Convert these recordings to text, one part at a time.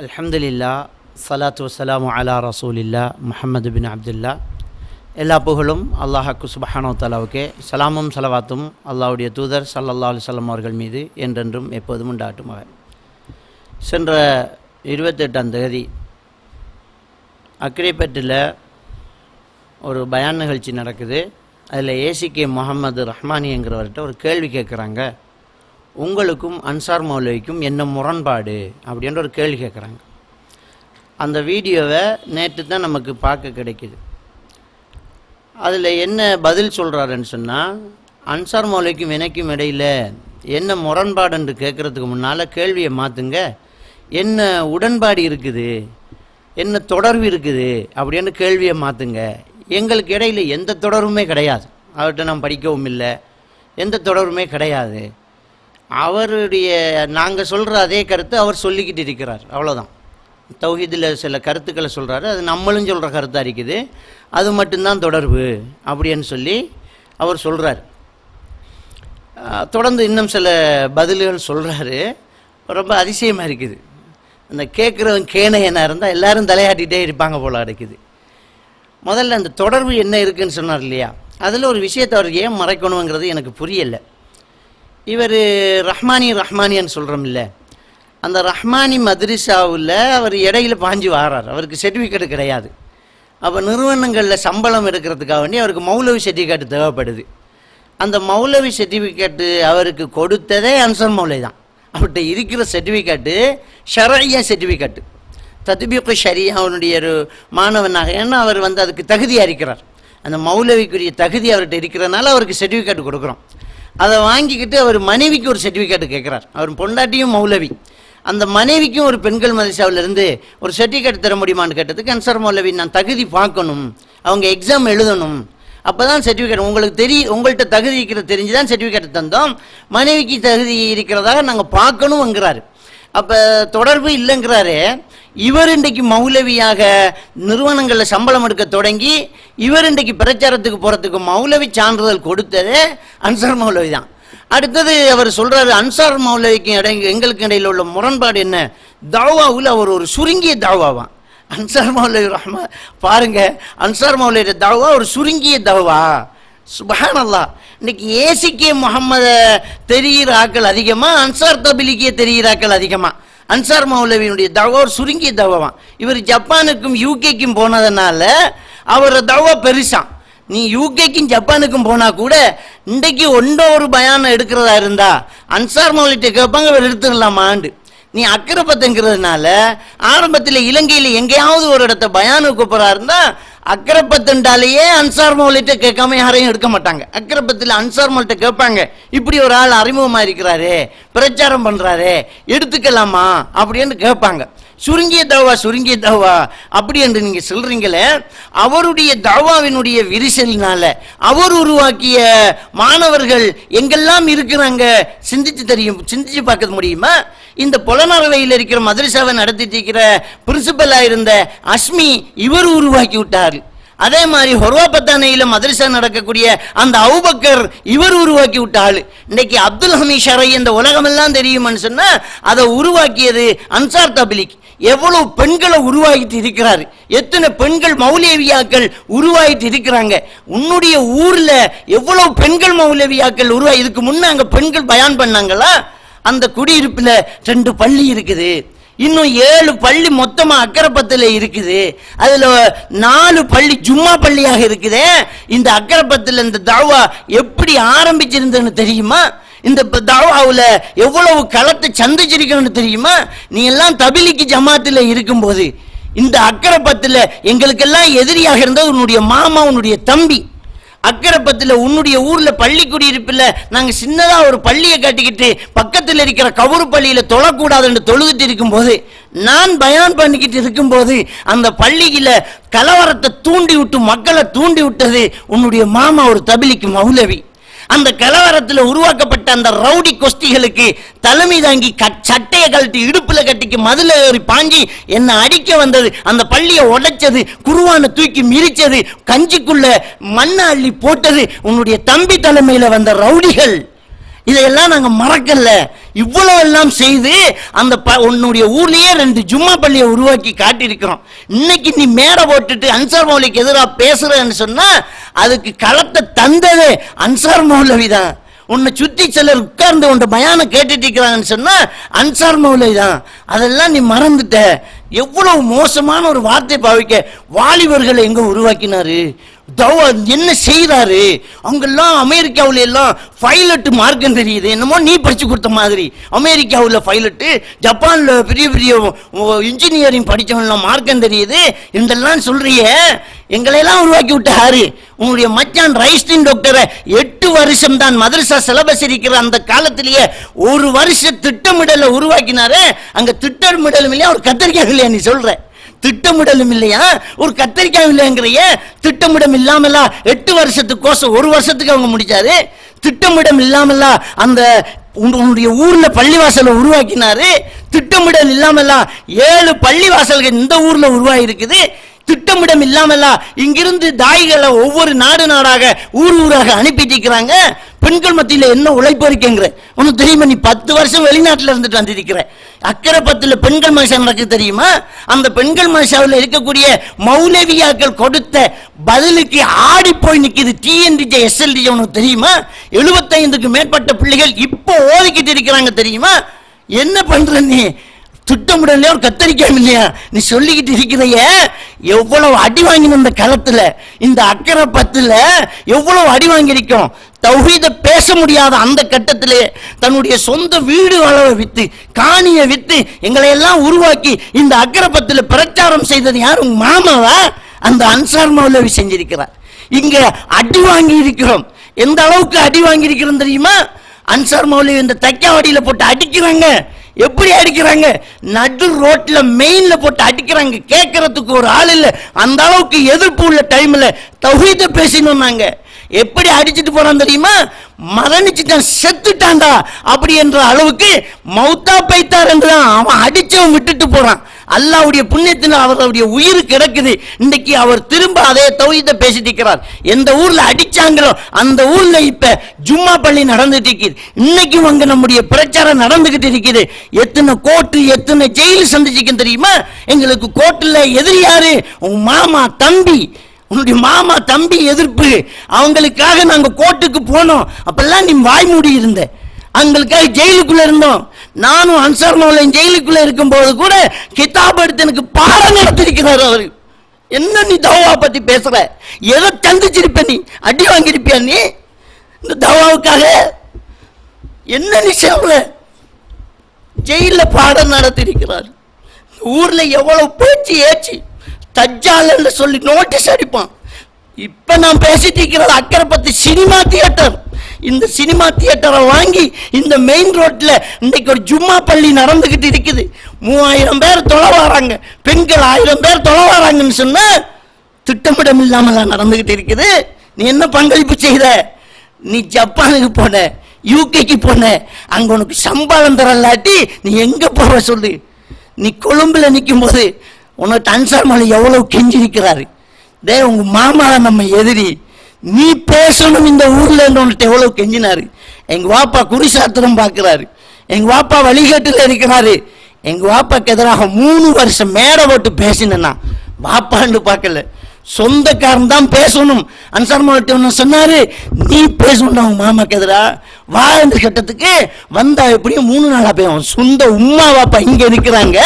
அல்ஹம்துலில்லா ஸலாத்து வஸ்ஸலாமு அலா ரசூலில்லா முஹம்மது பின் அப்துல்லா. எல்லா புகழும் அல்லாஹ்க்கு சுப்ஹானஹு வ தஆலாவுக்கே, சலாமும் சலவாத்தும் அல்லாஹ்வுடைய தூதர் ஸல்லல்லாஹு அலைஹி வஸல்லம் அவர்கள் மீது என்றென்றும் எப்போதும் உண்டாகட்டுமாக. சென்ற 28ஆம் தேதி அக்ரிப்பேட்டில் ஒரு பயான் நிகழ்ச்சி நடக்குது. அதில் ஏசிகே முகமது ரஹ்மானிங்கிறவர்கிட்ட ஒரு கேள்வி கேட்குறாங்க. உங்களுக்கும் அன்சார் மௌலவிக்கும் என்ன முரண்பாடு அப்படின்ற ஒரு கேள்வி கேட்குறாங்க. அந்த வீடியோவை நேற்று தான் நமக்கு பார்க்க கிடைக்குது. அதில் என்ன பதில் சொல்கிறாருன்னு சொன்னால், அன்சார் மௌலவிக்கும் எனக்கும் இடையில் என்ன முரண்பாடுன்னு கேட்குறதுக்கு முன்னால் கேள்வியை மாற்றுங்க, என்ன உடன்பாடு இருக்குது, என்ன தொடர்பு இருக்குது அப்படின்னு கேள்வியை மாற்றுங்க. எங்களுக்கு இடையில் எந்த தொடர்புமே கிடையாது, அவர்கிட்ட நான் படிக்கவும் இல்லை, எந்த தொடர்புமே கிடையாது. அவருடைய நாங்கள் சொல்கிற அதே கருத்து அவர் சொல்லிக்கிட்டு இருக்கிறார், அவ்வளோதான். தௌஹீதில் சில கருத்துக்களை சொல்கிறாரு, அது நம்மளும் சொல்கிற கருத்தாக இருக்குது, அது மட்டும்தான் தொடர்பு அப்படின்னு சொல்லி அவர் சொல்கிறார். தொடர்ந்து இன்னும் சில பதில்கள் சொல்கிறாரு. ரொம்ப அதிசயமாக இருக்குது. அந்த கேட்குறவன் கேனையனாக இருந்தால் எல்லோரும் தலையாட்டிகிட்டே இருப்பாங்க போல இருக்குது. முதல்ல அந்த தொடர்பு என்ன இருக்குதுன்னு சொன்னார் இல்லையா, அதில் ஒரு விஷயத்தை அவர் ஏன் மறைக்கணுங்கிறது எனக்கு புரியலை. இவர் ரஹ்மானின்னு சொல்கிறோம் இல்லை, அந்த ரஹ்மானி மத்ரிசாவில் அவர் இடையில பாஞ்சு வாரார். அவருக்கு சர்டிஃபிகேட்டு கிடையாது. அப்போ நிறுவனங்களில் சம்பளம் எடுக்கிறதுக்காக வேண்டி அவருக்கு மௌலவி சர்டிஃபிகேட்டு தேவைப்படுது. அந்த மௌலவி சர்டிஃபிகேட்டு அவருக்கு கொடுத்ததே அன்சார் மௌலவி தான். அவர்கிட்ட இருக்கிற சர்டிஃபிகேட்டு ஷரய்யா சர்டிஃபிகேட்டு, தத்பீக் ஷரியாவுடைய ஒரு மாணவனாக, ஏன்னா அவர் அதுக்கு தகுதியாக இருக்கிறார். அந்த மௌலவிக்குரிய தகுதி அவர்கிட்ட இருக்கிறதுனால அவருக்கு சர்டிஃபிகேட் கொடுக்குறோம். அதை வாங்கிக்கிட்டு அவர் மனைவிக்கு ஒரு சர்டிஃபிகேட்டு கேட்குறார். அவர் பொண்டாட்டியும் மௌலவி, அந்த மனைவிக்கும் ஒரு பெண்கள் மதரசாவிலிருந்து ஒரு சர்டிஃபிகேட் தர முடியுமான்னு கேட்டதுக்கு அன்சார் மௌலவி, நான் தகுதி பார்க்கணும், அவங்க எக்ஸாம் எழுதணும், அப்போ தான் சர்டிஃபிகேட் உங்களுக்கு உங்கள்கிட்ட தகுதி இருக்கிறது தெரிஞ்சு தான் சர்டிஃபிகேட் தந்தோம், மனைவிக்கு தகுதி இருக்கிறதாக நாங்கள் பார்க்கணுங்கிறாரு. அப்போ தொடர்பு இல்லைங்கிறாரு. இவர் இன்றைக்கு மௌலவியாக நிறுவனங்களில் சம்பளம் எடுக்க தொடங்கி இவர் இன்றைக்கு பிரச்சாரத்துக்கு போகிறதுக்கு மௌலவி சான்றிதழ் கொடுத்ததே அன்சார் மௌலவி தான். அடுத்தது அவர் சொல்கிறாரு, அன்சார் மௌலவிக்கு எங்களுக்கு இடையில் உள்ள முரண்பாடு என்ன, தாவாவில் அவர் ஒரு சுருங்கிய தாவாவான். அன்சார் மௌலவி பாருங்க, அன்சார் மௌலவியோட தாவா ஒரு சுருங்கிய தாவா. சுப்ஹானல்லாஹ். இன்னைக்கு ஏசிகே முகமது தெரிகிற ஆக்கள் அதிகமாக, அன்சார் தபிலிக்கே தெரிகிற ஆக்கள் அதிகமாக. அன்சார் மௌலவியினுடைய தவா ஒரு சுருங்கிய தவாவான். இவர் ஜப்பானுக்கும் யூகேக்கும் போனதுனால அவரோட தவா பெருசான். நீ யூகேக்கும் ஜப்பானுக்கும் போனால் கூட இன்றைக்கு ஒரு பயானம் எடுக்கிறதா இருந்தா அன்சார் மௌலவிட்ட கேட்பாங்க, இவர் எடுத்துடலாமாண்டு. நீ அக்கரப்பத்துங்கிறதுனால ஆரம்பத்தில் இலங்கையில் எங்கேயாவது ஒரு இடத்த பயானுக்கு கூப்பிட்றா இருந்தால் அக்கரப்பத்துண்டாலேயே அன்சார் மௌலிட்ட கேட்காம யாரையும் எடுக்க மாட்டாங்க. அக்கரப்பத்தில் அன்சார் மௌலிட்ட கேட்பாங்க, இப்படி ஒரு ஆள் அறிமுகமாக இருக்கிறாரு, பிரச்சாரம் பண்ணுறாரு, எடுத்துக்கலாமா அப்படின்னு கேட்பாங்க. சுருங்கிய தாவா அப்படி என்று நீங்கள் சொல்கிறீங்களே, அவருடைய தாவாவினுடைய விரிசலினால அவர் உருவாக்கிய மாணவர்கள் எங்கெல்லாம் இருக்கிறாங்க சிந்திச்சு பார்க்க முடியுமா? இந்த புலனறுவையில் இருக்கிற மதரசாவை நடத்திட்டு இருக்கிற பிரின்சிபலாக இருந்த அஸ்மி இவர் உருவாக்கி விட்டார். அதே மாதிரி ஹொர்வாபத்தானையில் மதரசா நடக்கக்கூடிய அந்த அபூபக்கர் இவர் உருவாக்கி விட்டாள். இன்னைக்கு அப்துல் ஹமீத் ஷரை இந்த உலகமெல்லாம் தெரியுமான்னு சொன்னால் அதை உருவாக்கியது அன்சார் தபிலிக். எவ்வளவு பெண்களை உருவாகிட்டு இருக்கிறாரு, எத்தனை பெண்கள் மௌலவியாக்கள் உருவாகிட்டு இருக்கிறாங்க. உன்னுடைய ஊர்ல எவ்வளவு பெண்கள் மௌலவியாக்கள் உருவாகி, இதுக்கு முன்ன அங்க பெண்கள் பயான் பண்ணாங்களா? அந்த குடியிருப்புல 2 பள்ளி இருக்குது, இன்னும் 7 பள்ளி மொத்தமா அக்கரப்பத்தில் இருக்குது, அதுல 4 பள்ளி ஜும்மா பள்ளியாக இருக்குது. இந்த அக்கரப்பத்தில் இந்த தாவா எப்படி ஆரம்பிச்சிருந்ததுன்னு தெரியுமா? இந்த தாவாவில் எவ்வளவு களத்தை சந்திச்சிருக்கணும்னு தெரியுமா? நீ எல்லாம் தபிலிக்கு ஜமாத்தில் இருக்கும்போது இந்த அக்கரப்பத்தில் எங்களுக்கெல்லாம் எதிரியாக இருந்தது உன்னுடைய மாமா, உன்னுடைய தம்பி. அக்கரப்பத்தில் உன்னுடைய ஊரில் பள்ளி குடியிருப்பில் நாங்கள் சின்னதாக ஒரு பள்ளியை கட்டிக்கிட்டு பக்கத்தில் இருக்கிற கவுரு பள்ளியில் தொழக்கூடாதுன்னு தொழுதுட்டு இருக்கும்போது, நான் பயான் பண்ணிக்கிட்டு இருக்கும்போது அந்த பள்ளியில் கலவரத்தை தூண்டி விட்டு மக்களை தூண்டி விட்டது உன்னுடைய மாமா, ஒரு தபிலிக்கு மௌலவி. அந்த கலவரத்தில் உருவாக்கப்பட்ட அந்த ரவுடி கொஸ்திகளுக்கு தலைமை தாங்கி சட்டையை கழட்டி இடுப்புல கட்டிக்கு மதுல ஏறி பாஞ்சி என்ன அடிக்க வந்தது, அந்த பள்ளியை உடைச்சது, குருவானை தூக்கி மிரிச்சது, கஞ்சிக்குள்ள மண்ணை அள்ளி போட்டது உன்னுடைய தம்பி தலைமையில வந்த ரவுடிகள். இதையெல்லாம் நாங்க மறக்கல. இவ்வளவு எல்லாம் செய்து அந்த உன்னுடைய ஊர்லயே 2 ஜும்மா பள்ளியை உருவாக்கி காட்டியிருக்கிறோம். இன்னைக்கு நீ மேடை போட்டுட்டு அன்சார் மௌலவிக்கு எதிராக பேசுறன்னு சொன்னா அதுக்கு களத்தை தந்ததே அன்சார் மௌலவி தான். உன்னை சுத்தி சிலர் உட்கார்ந்து உன்னை பயான கேட்டுட்டு இருக்கிறாங்கன்னு சொன்னா அன்சார் மௌலவி தான். அதெல்லாம் நீ மறந்துட்ட. எவ்வளவு மோசமான ஒரு வார்த்தை பாவிக்க. வாலிபர்களை எங்க உருவாக்கினாரு, என்ன செய்யறாரு. அவங்கெல்லாம் அமெரிக்காவில எல்லாம் பைலட் மார்க்கம் தெரியுது, என்னமோ நீ படிச்சு கொடுத்த மாதிரி. அமெரிக்காவில் பைலட்டு, ஜப்பான்ல பெரிய பெரிய இன்ஜினியரிங் படிச்சவங்கலாம் மார்க்கம் தெரியுது இதெல்லாம் சொல்றிய. எங்களையெல்லாம் உருவாக்கி விட்டாரு. உங்களுடைய மச்சான் ரைஸ்டின் டாக்டரை 8 வருஷம் தான் மதரசா சிலபஸ் இருக்கிற அந்த காலத்திலேயே 1 வருஷ திட்டமிடலை உருவாக்கினாரு. அங்க திட்டமிடலும் இல்லையா, ஒரு கத்தரிக்காய் இல்லையா நீ சொல்ற? திட்டமிடலும் இல்லையா, ஒரு கத்தரிக்காய் இல்லைங்கிறைய. திட்டமிடம் இல்லாமலா 8 வருஷத்துக்கு கோர்ஸ் 1 வருஷத்துக்கு அவங்க முடிச்சாரு. திட்டமிடம் இல்லாமலா அந்த உன்னுடைய ஊர்ல பள்ளிவாசலை உருவாக்கினாரு. திட்டமிடல் இல்லாமலா 7 பள்ளிவாசல்கள் இந்த ஊர்ல உருவாகி இருக்குது. திட்டமிடம் இல்லாமலா இங்கிருந்து தாய்களை ஒவ்வொரு நாடாக ஊராக அனுப்பிட்டு இருக்கிறாங்க. பெண்கள் மத்தியில் என்ன உழைப்பு இருக்குங்கிற உனக்கு தெரியுமா? நீ 10 வருஷம் வெளிநாட்டில் இருந்துட்டு வந்திருக்கிற. அக்கரைப்பத்தில் பெண்கள் மனுஷன் நடக்குது தெரியுமா? அந்த பெண்கள் மனுஷாவில் இருக்கக்கூடிய மௌலவியாக்கள் கொடுத்த பதிலுக்கு ஆடி போய் நிற்குது டிஎன்டிஜே எஸ்எல்டிஜே. உனக்கு தெரியுமா? 75க்கு மேற்பட்ட பிள்ளைகள் இப்போ ஓதிக்கிட்டு இருக்கிறாங்க தெரியுமா? என்ன பண்ற நீ? திட்டமிடலையா, ஒரு கத்தரிக்காய் இல்லையா நீ சொல்லிக்கிட்டு இருக்கிறைய. எவ்வளவு அடி வாங்கின இந்த களத்துல, இந்த அக்கறை 10ல எவ்வளவு அடி வாங்கியிருக்கோம். தௌஹீத பேச முடியாத அந்த கட்டத்திலே தன்னுடைய சொந்த வீடு அளவை வித்து, காணியை வித்து எங்களை எல்லாம் உருவாக்கி இந்த அக்கறை 10ல பிரச்சாரம் செய்தது யார்? உங்க மாமாவா? அந்த அன்சார் மௌலவி செஞ்சிருக்கிறார். இங்க அடி வாங்கி இருக்கிறோம். எந்த அளவுக்கு அடி வாங்கி இருக்கிறோம் தெரியுமா? அன்சார் மௌலவி இந்த தைக்காவடியில போட்டு அடிக்கிறாங்க. எப்படி அடிக்கிறாங்க? நடு ரோட்ல மெயின்ல போட்டு அடிக்கிறாங்க. கேட்கறதுக்கு ஒரு ஆள் இல்ல. அந்த அளவுக்கு எதிர்ப்பு உள்ள டைம்ல தௌஹீத பேசினோம் நாங்க. எப்படி அடிச்சுட்டு போறான் தெரியுமா? மரணிச்சுட்டான், செத்துட்டான்டா அப்படி என்ற அளவுக்கு மௌத்தா பைத்தார் என்று அவன் அடிச்சவன் விட்டுட்டு போறான். அல்லாஹ்வுடைய புண்ணியத்தில் அவருடைய உயிர் கிடக்குது. இன்னைக்கு அவர் திரும்ப அதே தௌஹீத பேசிட்டு இருக்கிறார். எந்த ஊர்ல அடிச்சாங்களோ அந்த ஊர்ல இப்ப ஜும்மா பள்ளி நடந்துட்டு இருக்குது. இன்னைக்கு அங்க நம்முடைய பிரச்சாரம் நடந்துகிட்டு இருக்குது. எத்தனை கோர்ட்டு, எத்தனை ஜெயில் சந்திச்சுக்க தெரியுமா? எங்களுக்கு கோர்ட்டுல எதிரி யாரு? உன் மாமா தம்பி, உன்னுடைய மாமா தம்பி எதிர்ப்பு. அவங்களுக்காக நாங்க கோர்ட்டுக்கு போனோம். அப்பெல்லாம் நீ வாய் மூடி இருந்த. அவங்களுக்காக ஜெயிலுக்குள்ள இருந்தோம். நானும் அன்சார் மௌலவி ஜெயிலுக்குள்ள இருக்கும் போது கூட கிதாப் எடுத்து எனக்கு பாடம் நடத்திருக்கிறார் அவரு. என்ன நீ தவா பத்தி பேசுற? எதை சந்திச்சிருப்ப நீ? அடி வாங்கியிருப்பியா நீ இந்த தவாவுக்காக? என்ன நீ சொல்ற? ஜெயில பாடம் நடத்திருக்கிறார். ஊர்ல எவ்வளவு பேச்சு ஏச்சு தஜ்ஜால் சொல்லி நோட்டீஸ் அடிப்பான். இப்ப நான் பேசிட்டு இருக்கிறது அக்கறை 10 சினிமா தியேட்டர். இந்த சினிமா தியேட்டரை வாங்கி இந்த மெயின் ரோட்ல இன்னைக்கு ஒரு ஜும்மா பள்ளி நடந்துகிட்டு இருக்குது. 3000 பேர் தொலை வராங்க, பெண்கள் 1000 பேர் தொலை வராங்கன்னு சொன்ன திட்டமிடம் இல்லாம நடந்துகிட்டு இருக்குது. நீ என்ன பங்களிப்பு செய்த? நீ ஜப்பானுக்கு போன, யூகேக்கு போன, அங்க உனக்கு சம்பளம் தரலாட்டி நீ எங்க போவ சொல்லு? நீ கொழும்புல நிற்கும் போது உனக்கு அன்சார் மௌலவி எவ்வளவு கெஞ்சிருக்கிறாரு. டே உங்க மாமா நம்ம எதிரி, நீ பேசணும் இந்த ஊர்ல உன்கிட்ட எவ்வளவு கெஞ்சினாரு. எங்க வாப்பா குறிசாத்திரம் பார்க்கிறாரு, எங்க வாப்பா வழிகாட்டுல இருக்கிறாரு. எங்க வாப்பாக்கு எதிராக 3 வருஷம் மேடை போட்டு பேசினா வாப்பான்னு பார்க்கல, சொந்தக்காரன் தான் பேசணும். அன்சார் மௌலவி ஒன்று சொன்னாரு, நீ பேசணும் அவங்க மாமாக்கு எதிரா வாழ்ந்த கட்டத்துக்கு வந்தா எப்படியும் 3 நாளா போய் சொந்த உம்மா வாப்பா இங்க இருக்கிறாங்க,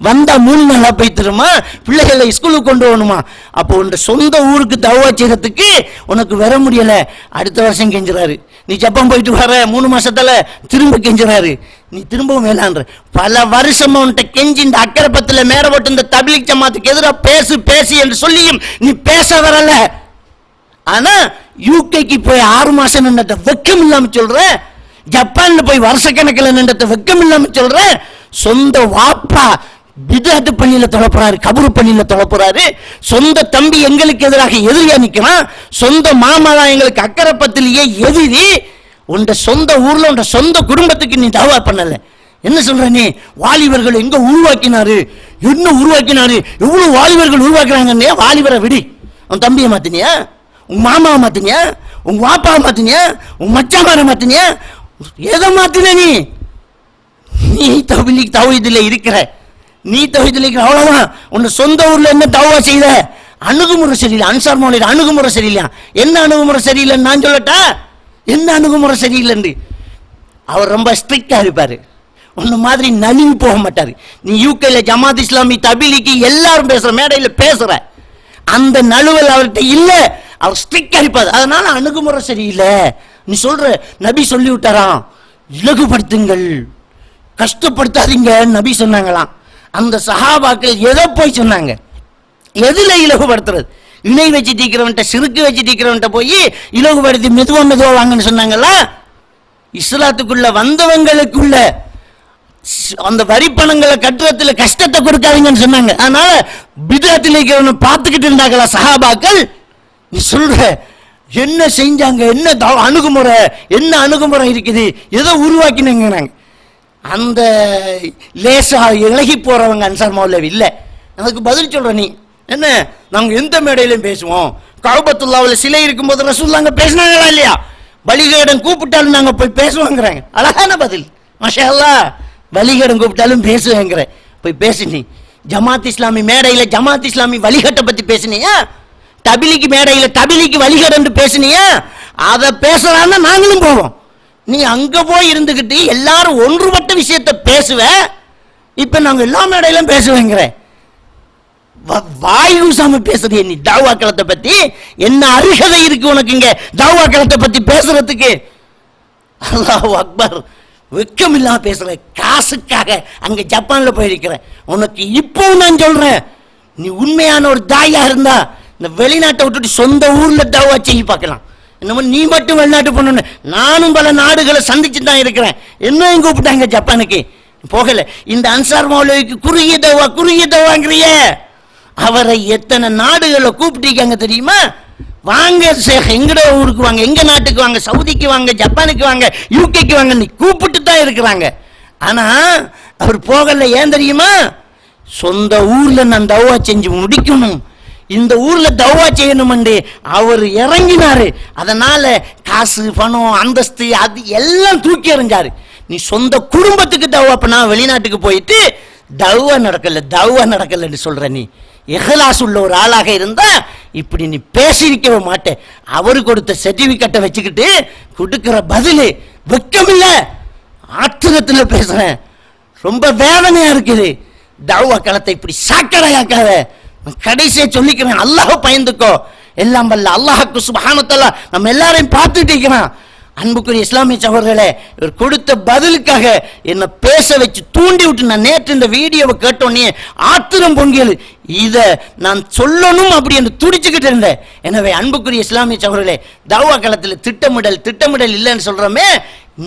வந்தா 3 நாளா போய் தருமா, பிள்ளைகளை ஸ்கூலுக்கு கொண்டு வரணுமா. அப்போ உன் சொந்த ஊருக்கு தவா செய்யறதுக்கு உனக்கு வர முடியல. அடுத்த வருஷம் கெஞ்சுறாரு. நீ ஜப்பான் போயிட்டு வர 3 மாசத்துல திரும்ப கெஞ்சுறாரு. நீ திரும்பவும் வேளாண்ற. பல வருஷமா உன்கிட்ட கெஞ்சி இந்த அக்கறை 10ல மேல போட்டு இந்த தப்லீக் ஜமாத்துக்கு எதிராக பேசு பேசு என்று சொல்லியும் நீ பேச வரல. ஆனா யூகேக்கு போய் 6 மாசம் நின்றத வெக்கம் இல்லாம சொல்ற, ஜப்பான்ல போய் வருஷக்கணக்கில் நின்றத வெக்கம் இல்லாம சொல்ற. சொந்த வாப்பா பிதாத்து பள்ளியில தொலைப்புறாரு, கபரு பள்ளியில தொலைப்புறாரு. சொந்த தம்பி எங்களுக்கு எதிராக எதிரியா நிக்கிறான். சொந்த மாமா தான் எங்களுக்கு அக்கறை 10லயே எதிரி. உண்ட சொந்த ஊர்ல உண்ட சொந்த குடும்பத்துக்கு நீ தவா பண்ணல. என்ன சொல்ற நீ? வாலிபர்கள் எங்க உருவாக்கினாரு, என்ன உருவாக்கினாரு, எவ்வளவு வாலிபர்கள் உருவாக்குறாங்க. வாலிபரை விடி. உன் தம்பியை மாத்தினியா? உங்க மாமாவை மாத்தினியா? உங்க வாப்பாவை மாத்தினியா? உங்க மச்சாமாரை மாத்தினியா? எதை மாத்தின நீ தௌஹீதுல இருக்கிற, நீ தௌஹீதுல இருக்கிற, அவ்வளவுதான். உன்னை சொந்த ஊர்ல என்ன தௌவா செய்த? அணுகுமுறை சரியில்லை. அன்சார் மௌலவி அணுகுமுறை சரியில்லையா? என்ன அணுகுமுறை சரியில்லைன்னு நான் சொல்லட்டா? என்ன அணுகுமுறை சரியில்லைன்னு? அவர் ரொம்ப ஸ்ட்ரிக்டா இருப்பாரு. உன்ன மாதிரி நலிவு போக மாட்டாரு. நீ யூகேல ஜமாத் இஸ்லாமி தபிலிக்கு எல்லாரும் பேசுற மேடையில பேசுற அந்த நழுவல் அவர்கிட்ட இல்ல. அவர் ஸ்ட்ரிக்டா இருப்பாரு. அதனால அணுகுமுறை சரியில்லை. நீ சொல்ற நபி சொல்லி விட்டாராம், இலகுபடுத்துங்கள், கஷ்டப்படுத்தாதீங்க நபி சொன்னாங்களாம். அந்த சஹாபாக்கள் எதை போய் சொன்னாங்க? எதுல இலகுபடுத்துறது? இணை வச்சு தீக்கிறவன்ட்ட, சிறுக்கு வச்சு தீக்கிறவன்ட்ட போய் இலகுபடுத்தி மெதுவா வாங்கன்னு சொன்னாங்களா? இஸ்லாத்துக்குள்ள வந்தவங்களுக்குள்ள அந்த வரி பணங்களை கட்டுறதுல கஷ்டத்தை கொடுக்காதீங்கன்னு சொன்னாங்க. அதனால பிதத்தில் இருக்கிறவனை பார்த்துக்கிட்டு இருந்தாங்களா சஹாபாக்கள்? நீ சொல்ற என்ன செஞ்சாங்க? என்ன அணுகுமுறை, என்ன அணுகுமுறை இருக்குது? எதை உருவாக்கினாங்க? அந்த லேசா இலகி போறவங்க அன்சார் மௌலவி இல்லை. அதுக்கு பதில் சொல்ற நீ என்ன? நாங்க எந்த மேடையிலும் பேசுவோம். கஅபத்துல்லாஹ்வுல சிலை இருக்கும்போது ரசூலுல்லாஹ் பேசினாங்களா இல்லையா? பலிகேடன் கூப்பிட்டாலும் நாங்க போய் பேசுவோங்கிறாங்க. அழகான பதில், மாஷா அல்லாஹ். பலிகேடன் கூப்பிட்டாலும் பேசுவேங்கிற, போய் பேசினி. ஜமாத் இஸ்லாமி மேடையில ஜமாத் இஸ்லாமி வழிகட்டை பத்தி பேசினியா? தபிலிக்கு மேடையில தபிலிக்கு வழிகேடு பேசினியா? அதை பேசுறான்னு நாங்களும் போவோம். நீ அங்க போய் இருந்துகிட்டு எல்லாரும் ஒன்றுபட்ட விஷயத்தை பேசுவ. இப்ப நாங்க எல்லா மேடையிலும் பேசுவேங்கிற, வாய் கூசாம பேசுறிய நீ தாவா களத்தை பத்தி. என்ன அருகதை இருக்கு உனக்கு இங்க தாவா களத்தை பத்தி பேசுறதுக்கு? அல்லாஹ் அக்பர். வெக்கம் இல்லாம பேசுற, காசுக்காக அங்க ஜப்பான்ல போயிருக்கிற உனக்கு இப்போ நான் சொல்றேன், நீ உண்மையான ஒரு தாயா இருந்தா இந்த வெளிநாட்டை விட்டுட்டு சொந்த ஊர்ல தாவா செய்ய பார்க்கலாம். என்னமோ நீ மட்டும் வெளிநாட்டு போன, நானும் பல நாடுகளை சந்திச்சு தான் இருக்கிறேன். என்னையும் கூப்பிட்டாங்க ஜப்பானுக்கு, போகல. இந்த அன்சார் மௌலவிக்கு குறுகிய தவாங்கிறிய, அவரை எத்தனை நாடுகளை கூப்பிட்டிருக்காங்க தெரியுமா? வாங்க ஷேக், எங்கட ஊருக்கு வாங்க, எங்க நாட்டுக்கு வாங்க, சவுதிக்கு வாங்க, ஜப்பானுக்கு வாங்க, யூகேக்கு வாங்க, நீ கூப்பிட்டு தான் இருக்கிறாங்க. ஆனா அவர் போகல. ஏன் தெரியுமா? சொந்த ஊர்ல நான் தௌவா செஞ்சு முடிக்கணும், இந்த ஊர்ல தௌவா செய்யணும் அவர் இறங்கினாரு. அதனால காசு, பணம், அந்தஸ்து அது எல்லாம் தூக்கி எறிஞ்சாரு. நீ சொந்த குடும்பத்துக்கு தௌவா பண்ணா, வெளிநாட்டுக்கு போயிட்டு தௌவா நடக்கலன்னு சொல்ற. நீ இஹ்லாஸ் உள்ள ஒரு ஆளாக இருந்தா இப்படி நீ பேசியிருக்கவே மாட்டேன். அவரு கொடுத்த சர்டிபிகேட்டை வச்சுக்கிட்டு கொடுக்கிற பதில் வெக்கமில்ல, ஆத்திரத்தில் பேசுறேன். ரொம்ப வேதனையா இருக்குது. தௌவா களத்தை இப்படி சாக்கடையாக்காத. கடைசியா சொல்லிக்கிறேன், அல்லாஹ் பயந்துக்கோ. எல்லாம் வல்ல அல்லாஹ்வுக்கு சுப்ஹானஹு வ தஆலா நம்ம எல்லாரையும் பார்த்துட்டு இருக்கிறான். அன்புக்குரிய இஸ்லாமிய சகோதரர்களே, இவர் கொடுத்த பதிலுக்காக என்ன பேச வச்சு தூண்டி விட்டு, நான் நேற்று இந்த வீடியோவை கேட்டோன்னே ஆத்திரம் பொங்கியது. இதை நான் சொல்லணும் அப்படி என்று துடிச்சுக்கிட்டு இருந்தேன். எனவே அன்புக்குரிய இஸ்லாமிய சகோதரர்களே, தாவா களத்தில் திட்டமிடல் இல்லைன்னு சொல்றோமே.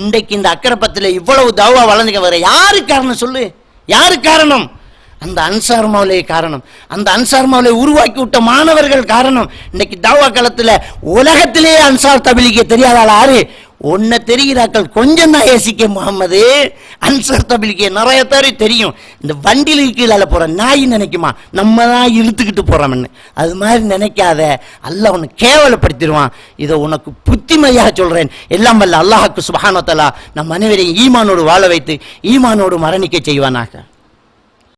இன்றைக்கு இந்த அக்கரப்பத்தில் இவ்வளவு தாவா வளர்ந்துக்க வர யாரு காரணம் சொல்லு? யாரு காரணம்? அந்த அன்சார் மௌலவி காரணம். அந்த அன்சார் மௌலவி உருவாக்கி விட்ட மாணவர்கள் காரணம். இன்னைக்கு தாவா காலத்துல உலகத்திலேயே அன்சார் தபிலிக்கு தெரியாதால யாரு? ஒன்ன தெரிகிறாக்கள் கொஞ்சம் தான். ஏசிக்க முகமது அன்சார் தபிலிக்கு நிறைய பேர் தெரியும். இந்த வண்டியில் கீழே போற நாய் நினைக்குமா நம்ம தான் இழுத்துக்கிட்டு போறோம்னு? அது மாதிரி நினைக்காத, அல்லாஹ் உன்னை கேவலப்படுத்திடுவான். இதை உனக்கு புத்திமையாக சொல்றேன். எல்லாம் வல்ல அல்லாஹ்வுக்கு சுப்ஹானஹு வ தஆலா நம் அனைவரையும் ஈமானோடு வாழ வைத்து ஈமானோடு மரணிக்க செய்வானாக.